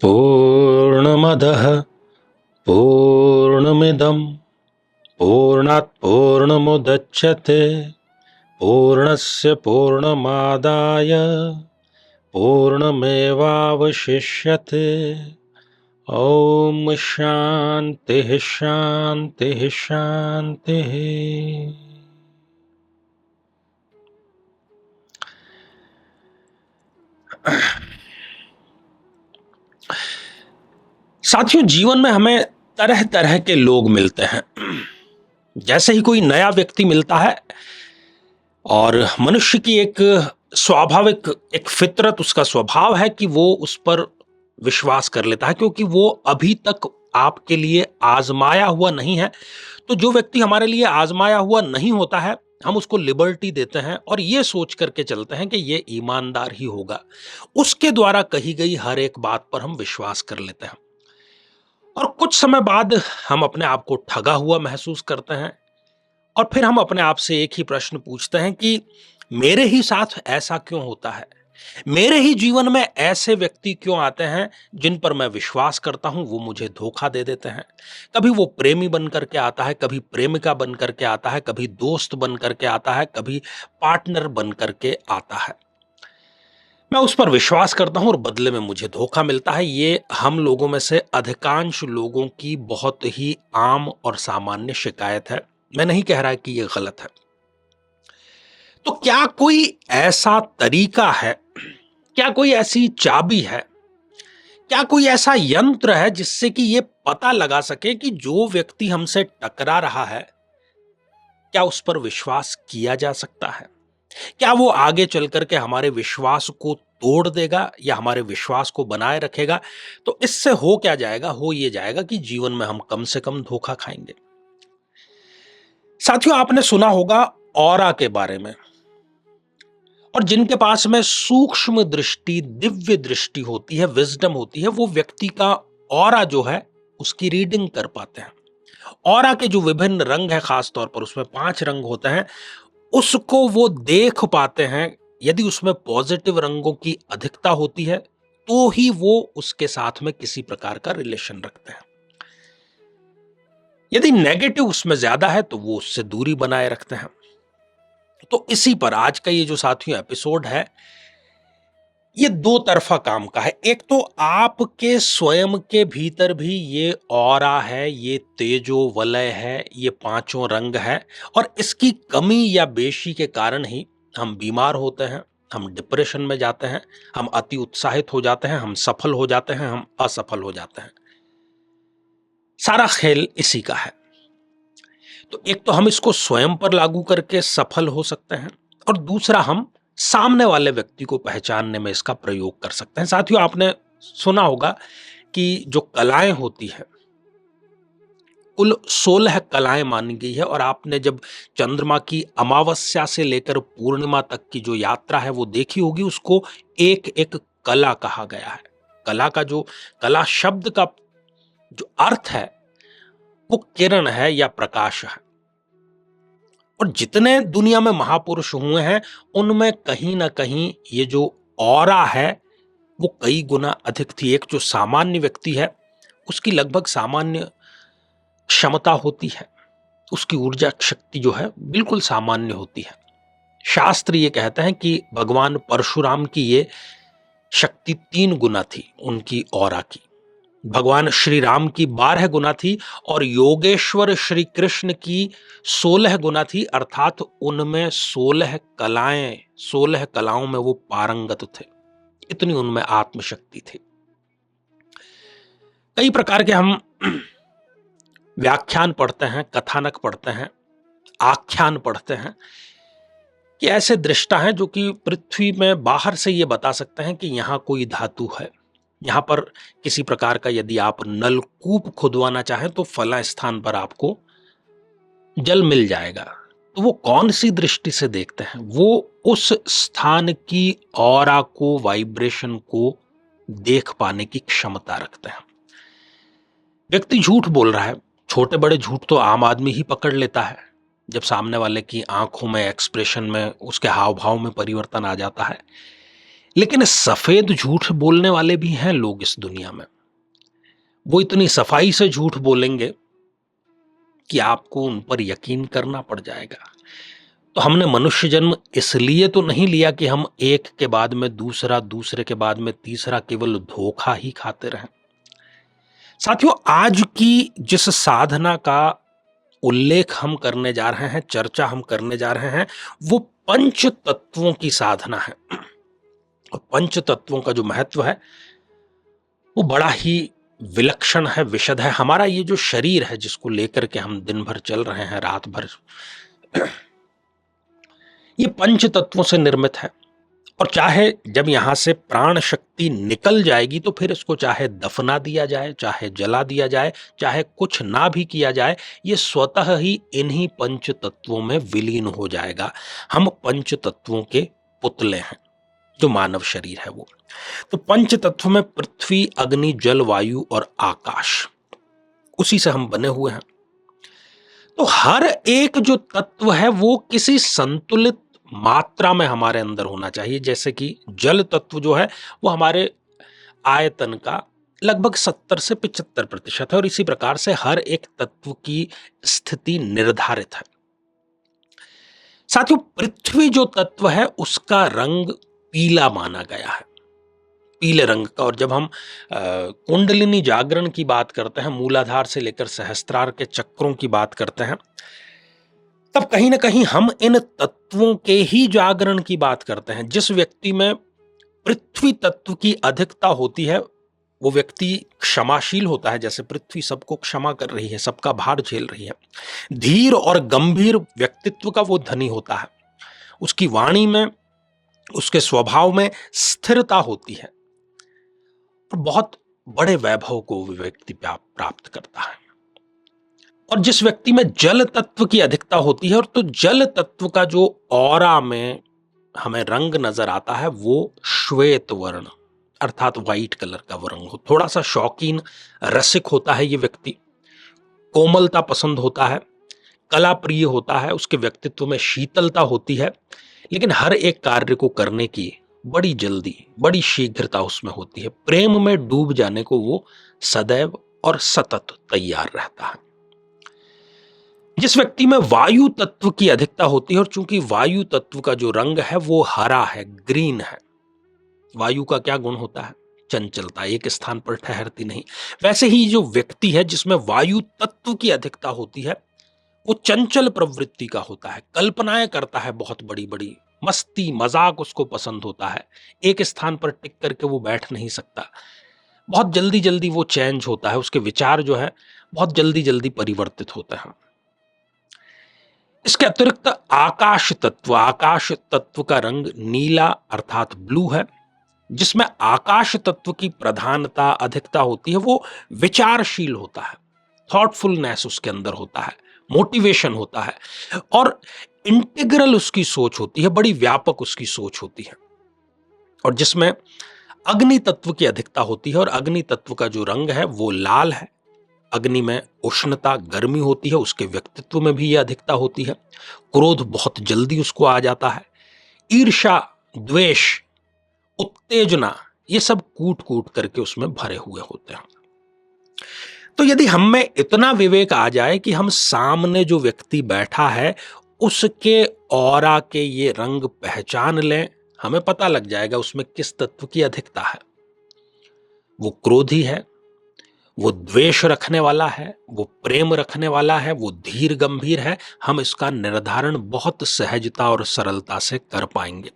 पूर्णमदः पूर्णमिदं पूर्णात् पूर्णमुदच्यते पूर्णस्य पूर्णमादाय पूर्णमेवावशिष्यते। ओम शांतिः शांतिः शांतिः। साथियों, जीवन में हमें तरह तरह के लोग मिलते हैं। जैसे ही कोई नया व्यक्ति मिलता है और मनुष्य की एक स्वाभाविक एक फितरत, उसका स्वभाव है कि वो उस पर विश्वास कर लेता है, क्योंकि वो अभी तक आपके लिए आजमाया हुआ नहीं है। तो जो व्यक्ति हमारे लिए आजमाया हुआ नहीं होता है, हम उसको लिबर्टी देते हैं और ये सोच करके चलते हैं कि ये ईमानदार ही होगा। उसके द्वारा कही गई हर एक बात पर हम विश्वास कर लेते हैं और कुछ समय बाद हम अपने आप को ठगा हुआ महसूस करते हैं। और फिर हम अपने आप से एक ही प्रश्न पूछते हैं कि मेरे ही साथ ऐसा क्यों होता है? मेरे ही जीवन में ऐसे व्यक्ति क्यों आते हैं जिन पर मैं विश्वास करता हूं, वो मुझे धोखा दे देते हैं। कभी वो प्रेमी बन करके आता है, कभी प्रेमिका बन करके आता है, कभी दोस्त बन करके आता है, कभी पार्टनर बन करके आता है। मैं उस पर विश्वास करता हूं और बदले में मुझे धोखा मिलता है। ये हम लोगों में से अधिकांश लोगों की बहुत ही आम और सामान्य शिकायत है। मैं नहीं कह रहा कि यह गलत है। तो क्या कोई ऐसा तरीका है, क्या कोई ऐसी चाबी है, क्या कोई ऐसा यंत्र है जिससे कि ये पता लगा सके कि जो व्यक्ति हमसे टकरा रहा है, क्या उस पर विश्वास किया जा सकता है? क्या वो आगे चल करके हमारे विश्वास को तोड़ देगा या हमारे विश्वास को बनाए रखेगा? तो इससे हो क्या जाएगा? हो ये जाएगा कि जीवन में हम कम से कम धोखा खाएंगे। साथियों, आपने सुना होगा ऑरा के बारे में। और जिनके पास में सूक्ष्म दृष्टि, दिव्य दृष्टि होती है, विजडम होती है, वो व्यक्ति का ऑरा जो है उसकी रीडिंग कर पाते हैं। ऑरा के जो विभिन्न रंग है, खास तौर पर उसमें 5 रंग होते हैं, उसको वो देख पाते हैं। यदि उसमें पॉजिटिव रंगों की अधिकता होती है तो ही वो उसके साथ में किसी प्रकार का रिलेशन रखते हैं। यदि नेगेटिव उसमें ज्यादा है तो वो उससे दूरी बनाए रखते हैं। तो इसी पर आज का ये जो साथियों एपिसोड है, ये दो तरफा काम का है। एक तो आपके स्वयं के भीतर भी ये ऑरा है, ये तेजो वलय है, ये पांचों रंग है और इसकी कमी या बेशी के कारण ही हम बीमार होते हैं, हम डिप्रेशन में जाते हैं, हम अति उत्साहित हो जाते हैं, हम सफल हो जाते हैं, हम असफल हो जाते हैं। सारा खेल इसी का है। तो एक तो हम इसको स्वयं पर लागू करके सफल हो सकते हैं और दूसरा हम सामने वाले व्यक्ति को पहचानने में इसका प्रयोग कर सकते हैं। साथियों, आपने सुना होगा कि जो कलाएं होती है, कुल 16 कलाएं मानी गई है और आपने जब चंद्रमा की अमावस्या से लेकर पूर्णिमा तक की जो यात्रा है वो देखी होगी, उसको एक एक कला कहा गया है। कला का जो कला शब्द का जो अर्थ है वो किरण है या प्रकाश है। और जितने दुनिया में महापुरुष हुए हैं उनमें कहीं ना कहीं ये जो ऑरा है वो कई गुना अधिक थी। एक जो सामान्य व्यक्ति है उसकी लगभग सामान्य क्षमता होती है, उसकी ऊर्जा शक्ति जो है बिल्कुल सामान्य होती है। शास्त्र ये कहते हैं कि भगवान परशुराम की ये शक्ति 3 गुना थी उनकी ऑरा की, भगवान श्री राम की 12 गुना थी और योगेश्वर श्री कृष्ण की 16 गुना थी। अर्थात उनमें 16 कलाओं में वो पारंगत थे, इतनी उनमें आत्मशक्ति थी। कई प्रकार के हम व्याख्यान पढ़ते हैं, कथानक पढ़ते हैं, आख्यान पढ़ते हैं कि ऐसे दृष्टा हैं जो कि पृथ्वी में बाहर से ये बता सकते हैं कि यहां कोई धातु है, यहां पर किसी प्रकार का यदि आप नलकूप खुदवाना चाहें तो फला स्थान पर आपको जल मिल जाएगा। तो वो कौन सी दृष्टि से देखते हैं? वो उस स्थान की ऑरा को, वाइब्रेशन को देख पाने की क्षमता रखते हैं। व्यक्ति झूठ बोल रहा है, छोटे बड़े झूठ तो आम आदमी ही पकड़ लेता है। जब सामने वाले की आंखों में, एक्सप्रेशन में, उसके हाव भाव में परिवर्तन आ जाता है। लेकिन सफेद झूठ बोलने वाले भी हैं लोग इस दुनिया में। वो इतनी सफाई से झूठ बोलेंगे कि आपको उन पर यकीन करना पड़ जाएगा। तो हमने मनुष्य जन्म इसलिए तो नहीं लिया कि हम एक के बाद में दूसरा, दूसरे के बाद में तीसरा केवल धोखा ही खाते रहें। साथियों, आज की जिस साधना का उल्लेख हम करने जा रहे हैं, चर्चा हम करने जा रहे हैं, वो पंच तत्वों की साधना है। और पंच तत्वों का जो महत्व है वो बड़ा ही विलक्षण है, विशद है। हमारा ये जो शरीर है जिसको लेकर के हम दिन भर चल रहे हैं, रात भर, ये पंच तत्वों से निर्मित है। और चाहे जब यहां से प्राण शक्ति निकल जाएगी तो फिर इसको चाहे दफना दिया जाए, चाहे जला दिया जाए, चाहे कुछ ना भी किया जाए, ये स्वतः ही इन्हीं पंच तत्वों में विलीन हो जाएगा। हम पंच तत्वों के पुतले हैं, जो मानव शरीर है वो। तो पंच तत्व में पृथ्वी, अग्नि, जल, वायु और आकाश, उसी से हम बने हुए हैं। तो हर एक जो तत्व है वो किसी संतुलित मात्रा में हमारे अंदर होना चाहिए। जैसे कि जल तत्व जो है वो हमारे आयतन का लगभग 70 से 75% है, और इसी प्रकार से हर एक तत्व की स्थिति निर्धारित है। साथियों, पृथ्वी जो तत्व है उसका रंग पीला माना गया है, पीले रंग का। और जब हम कुंडलिनी जागरण की बात करते हैं, मूलाधार से लेकर सहस्त्रार के चक्रों की बात करते हैं, तब कहीं ना कहीं हम इन तत्वों के ही जागरण की बात करते हैं। जिस व्यक्ति में पृथ्वी तत्व की अधिकता होती है वो व्यक्ति क्षमाशील होता है, जैसे पृथ्वी सबको क्षमा कर रही है, सबका भार झेल रही है। धीर और गंभीर व्यक्तित्व का वो धनी होता है। उसकी वाणी में, उसके स्वभाव में स्थिरता होती है, और बहुत बड़े वैभव को वो व्यक्ति प्राप्त करता है। और जिस व्यक्ति में जल तत्व की अधिकता होती है, और तो जल तत्व का जो ऑरा में हमें रंग नजर आता है वो श्वेत वर्ण, अर्थात व्हाइट कलर का वो रंग हो। थोड़ा सा शौकीन, रसिक होता है ये व्यक्ति, कोमलता पसंद होता है, कला प्रिय होता है, उसके व्यक्तित्व में शीतलता होती है, लेकिन हर एक कार्य को करने की बड़ी जल्दी, बड़ी शीघ्रता उसमें होती है। प्रेम में डूब जाने को वो सदैव और सतत तैयार रहता है। जिस व्यक्ति में वायु तत्व की अधिकता होती है, और चूंकि वायु तत्व का जो रंग है वो हरा है, ग्रीन है। वायु का क्या गुण होता है? चंचलता, एक स्थान पर ठहरती नहीं। वैसे ही जो व्यक्ति है जिसमें वायु तत्व की अधिकता होती है वो चंचल प्रवृत्ति का होता है, कल्पनाएं करता है, बहुत बड़ी बड़ी मस्ती मजाक उसको पसंद होता है। एक स्थान पर टिक करके वो बैठ नहीं सकता, बहुत जल्दी जल्दी वो चेंज होता है, उसके विचार जो है बहुत जल्दी जल्दी परिवर्तित होते हैं। इसके अतिरिक्त आकाश तत्व का रंग नीला अर्थात ब्लू है। जिसमें आकाश तत्व की प्रधानता, अधिकता होती है, वो विचारशील होता है, थॉटफुलनेस उसके अंदर होता है, मोटिवेशन होता है, और इंटीग्रल उसकी सोच होती है, बड़ी व्यापक उसकी सोच होती है। और जिसमें अग्नि तत्व की अधिकता होती है, और अग्नि तत्व का जो रंग है वो लाल है। अग्नि में उष्णता, गर्मी होती है, उसके व्यक्तित्व में भी यह अधिकता होती है। क्रोध बहुत जल्दी उसको आ जाता है। ईर्ष्या, द्वेष, उत्तेजना, ये सब कूट कूट करके उसमें भरे हुए होते हैं। तो यदि हम में इतना विवेक आ जाए कि हम सामने जो व्यक्ति बैठा है उसके ऑरा के ये रंग पहचान लें, हमें पता लग जाएगा उसमें किस तत्व की अधिकता है। वो क्रोधी है, वो द्वेष रखने वाला है, वो प्रेम रखने वाला है, वो धीर गंभीर है। हम इसका निर्धारण बहुत सहजता और सरलता से कर पाएंगे।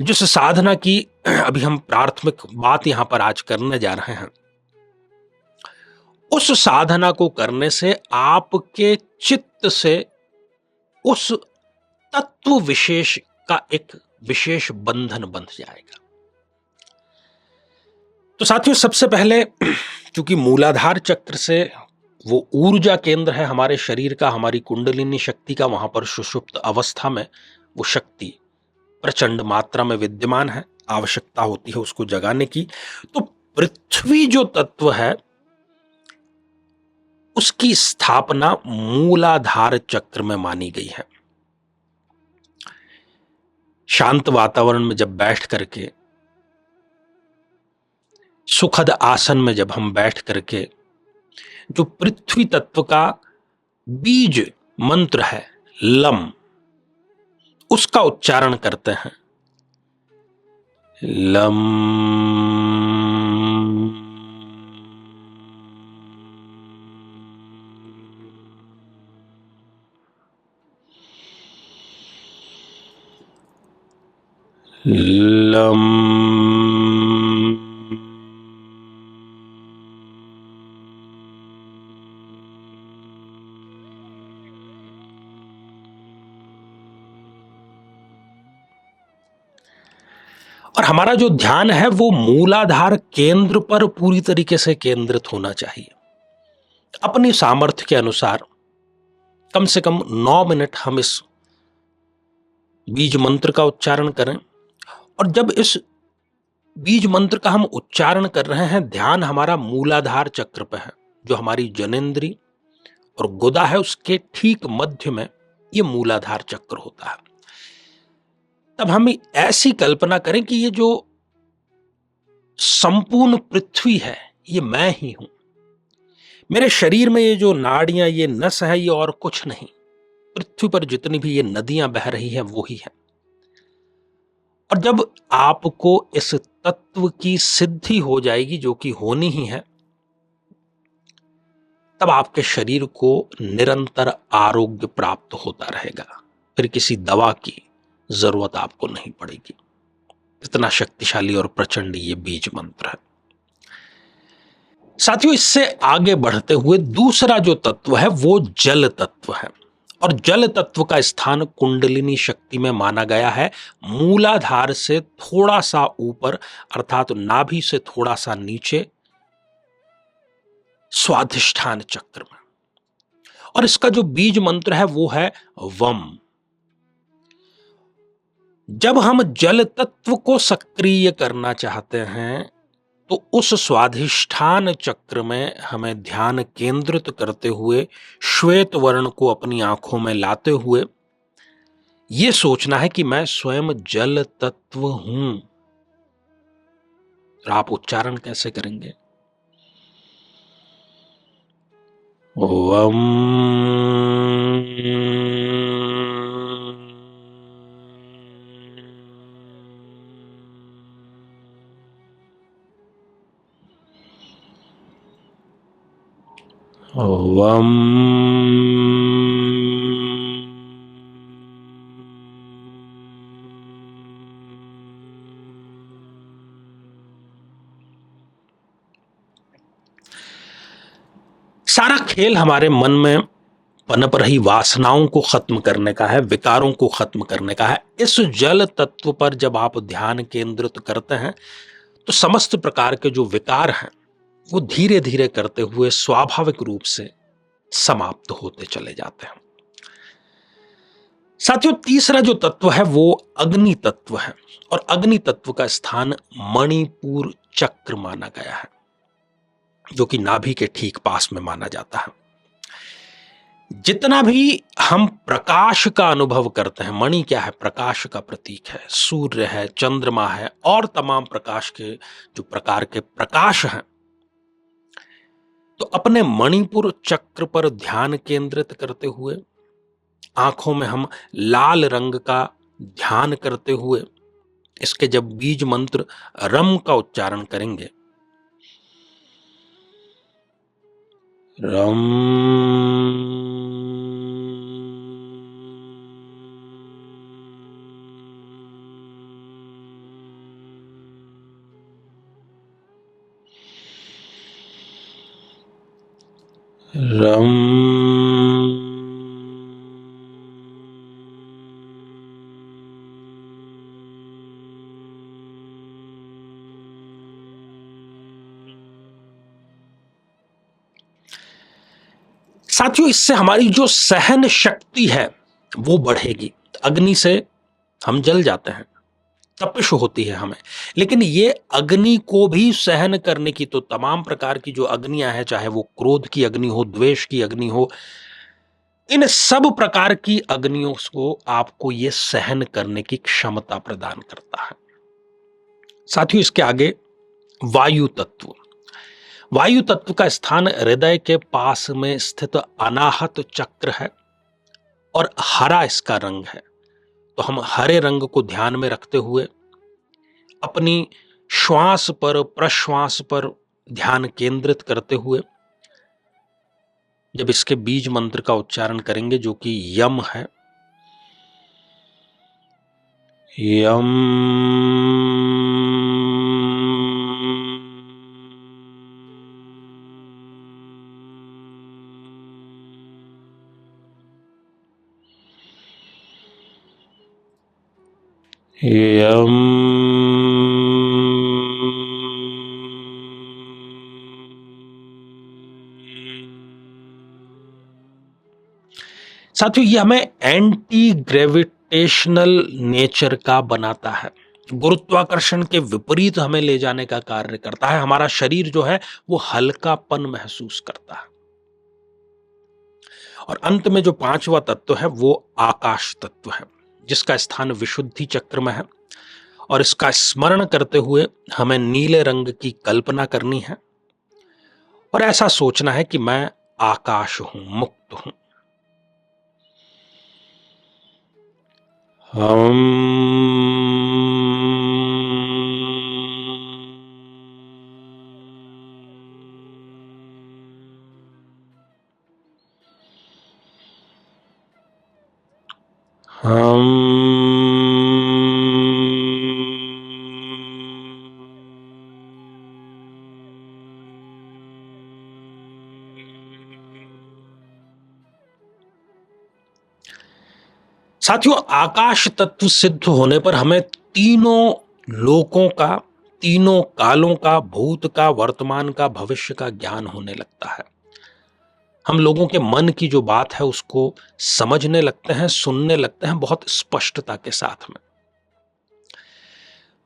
जिस साधना की अभी हम प्राथमिक बात यहां पर आज करने जा रहे हैं, उस साधना को करने से आपके चित्त से उस तत्व विशेष का एक विशेष बंधन बंध जाएगा। तो साथियों, सबसे पहले चूंकि मूलाधार चक्र से वो ऊर्जा केंद्र है हमारे शरीर का, हमारी कुंडलिनी शक्ति का। वहां पर सुषुप्त अवस्था में वो शक्ति प्रचंड मात्रा में विद्यमान है, आवश्यकता होती है उसको जगाने की। तो पृथ्वी जो तत्व है उसकी स्थापना मूलाधार चक्र में मानी गई है। शांत वातावरण में जब बैठ करके, सुखद आसन में जब हम बैठ करके जो पृथ्वी तत्व का बीज मंत्र है लम, उसका उच्चारण करते हैं, लम लम, और हमारा जो ध्यान है वो मूलाधार केंद्र पर पूरी तरीके से केंद्रित होना चाहिए। अपनी सामर्थ्य के अनुसार कम से कम 9 मिनट हम इस बीज मंत्र का उच्चारण करें। और जब इस बीज मंत्र का हम उच्चारण कर रहे हैं, ध्यान हमारा मूलाधार चक्र पे है, जो हमारी जनेंद्री और गुदा है उसके ठीक मध्य में ये मूलाधार चक्र होता है। तब हम ऐसी कल्पना करें कि ये जो संपूर्ण पृथ्वी है ये मैं ही हूं। मेरे शरीर में ये जो नाड़ियां, ये नस है, ये और कुछ नहीं। पृथ्वी पर जितनी भी ये नदियां बह रही है वो ही है। और जब आपको इस तत्व की सिद्धि हो जाएगी, जो कि होनी ही है, तब आपके शरीर को निरंतर आरोग्य प्राप्त होता रहेगा। फिर किसी दवा की जरूरत आपको नहीं पड़ेगी। इतना शक्तिशाली और प्रचंड ये बीज मंत्र है। साथियों, इससे आगे बढ़ते हुए दूसरा जो तत्व है वो जल तत्व है। और जल तत्व का स्थान कुंडलिनी शक्ति में माना गया है, मूलाधार से थोड़ा सा ऊपर, अर्थात नाभि से थोड़ा सा नीचे, स्वाधिष्ठान चक्र में। और इसका जो बीज मंत्र है वो है वम। जब हम जल तत्व को सक्रिय करना चाहते हैं तो उस स्वाधिष्ठान चक्र में हमें ध्यान केंद्रित करते हुए, श्वेत वर्ण को अपनी आंखों में लाते हुए यह सोचना है कि मैं स्वयं जल तत्व हूं। तो आप उच्चारण कैसे करेंगे? ओम ओम सारा खेल हमारे मन में पनप रही वासनाओं को खत्म करने का है, विकारों को खत्म करने का है। इस जल तत्व पर जब आप ध्यान केंद्रित करते हैं तो समस्त प्रकार के जो विकार हैं वो धीरे धीरे करते हुए स्वाभाविक रूप से समाप्त होते चले जाते हैं। साथियों, तीसरा जो तत्व है वो अग्नि तत्व है। और अग्नि तत्व का स्थान मणिपुर चक्र माना गया है, जो कि नाभि के ठीक पास में माना जाता है। जितना भी हम प्रकाश का अनुभव करते हैं, मणि क्या है? प्रकाश का प्रतीक है। सूर्य है, चंद्रमा है, और तमाम प्रकाश के जो प्रकार के प्रकाश हैं, तो अपने मणिपुर चक्र पर ध्यान केंद्रित करते हुए, आंखों में हम लाल रंग का ध्यान करते हुए इसके जब बीज मंत्र रम का उच्चारण करेंगे, रम, रम, साथियों, इससे हमारी जो सहन शक्ति है वो बढ़ेगी। अग्नि से हम जल जाते हैं, तपिश होती है हमें, लेकिन ये अग्नि को भी सहन करने की, तो तमाम प्रकार की जो अग्नियां हैं, चाहे वो क्रोध की अग्नि हो, द्वेष की अग्नि हो, इन सब प्रकार की अग्नियों को आपको ये सहन करने की क्षमता प्रदान करता है। साथियों, इसके आगे वायु तत्व। वायु तत्व का स्थान हृदय के पास में स्थित अनाहत चक्र है और हरा इसका रंग है। तो हम हरे रंग को ध्यान में रखते हुए अपनी श्वास पर, प्रश्वास पर ध्यान केंद्रित करते हुए जब इसके बीज मंत्र का उच्चारण करेंगे, जो कि यम है, यम यम साथियों, ये हमें एंटी ग्रेविटेशनल नेचर का बनाता है, गुरुत्वाकर्षण के विपरीत हमें ले जाने का कार्य करता है। हमारा शरीर जो है वो हल्कापन महसूस करता है। और अंत में जो पांचवा तत्व है वो आकाश तत्व है, जिसका स्थान विशुद्धि चक्र में है। और इसका स्मरण करते हुए हमें नीले रंग की कल्पना करनी है और ऐसा सोचना है कि मैं आकाश हूं, मुक्त हूं। साथियों, आकाश तत्व सिद्ध होने पर हमें तीनों लोकों का, तीनों कालों का, भूत का, वर्तमान का, भविष्य का ज्ञान होने लगता है। हम लोगों के मन की जो बात है उसको समझने लगते हैं, सुनने लगते हैं बहुत स्पष्टता के साथ में।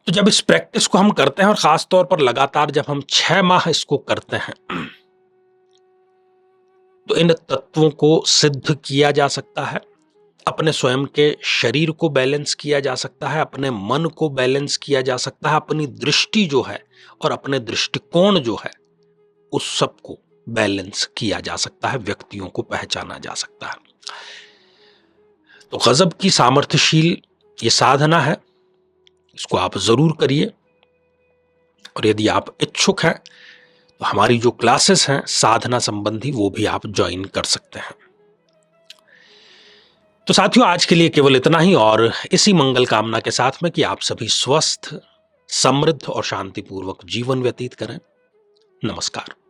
तो जब इस प्रैक्टिस को हम करते हैं और खास तौर पर लगातार जब हम 6 माह इसको करते हैं, तो इन तत्वों को सिद्ध किया जा सकता है। अपने स्वयं के शरीर को बैलेंस किया जा सकता है, अपने मन को बैलेंस किया जा सकता है, अपनी दृष्टि जो है और अपने दृष्टिकोण जो है उस सब को बैलेंस किया जा सकता है, व्यक्तियों को पहचाना जा सकता है। तो गजब की सामर्थ्यशील ये साधना है, इसको आप जरूर करिए। और यदि आप इच्छुक हैं तो हमारी जो क्लासेस हैं साधना संबंधी, वो भी आप ज्वाइन कर सकते हैं। तो साथियों, आज के लिए केवल इतना ही, और इसी मंगल कामना के साथ में कि आप सभी स्वस्थ, समृद्ध और शांतिपूर्वक जीवन व्यतीत करें। नमस्कार।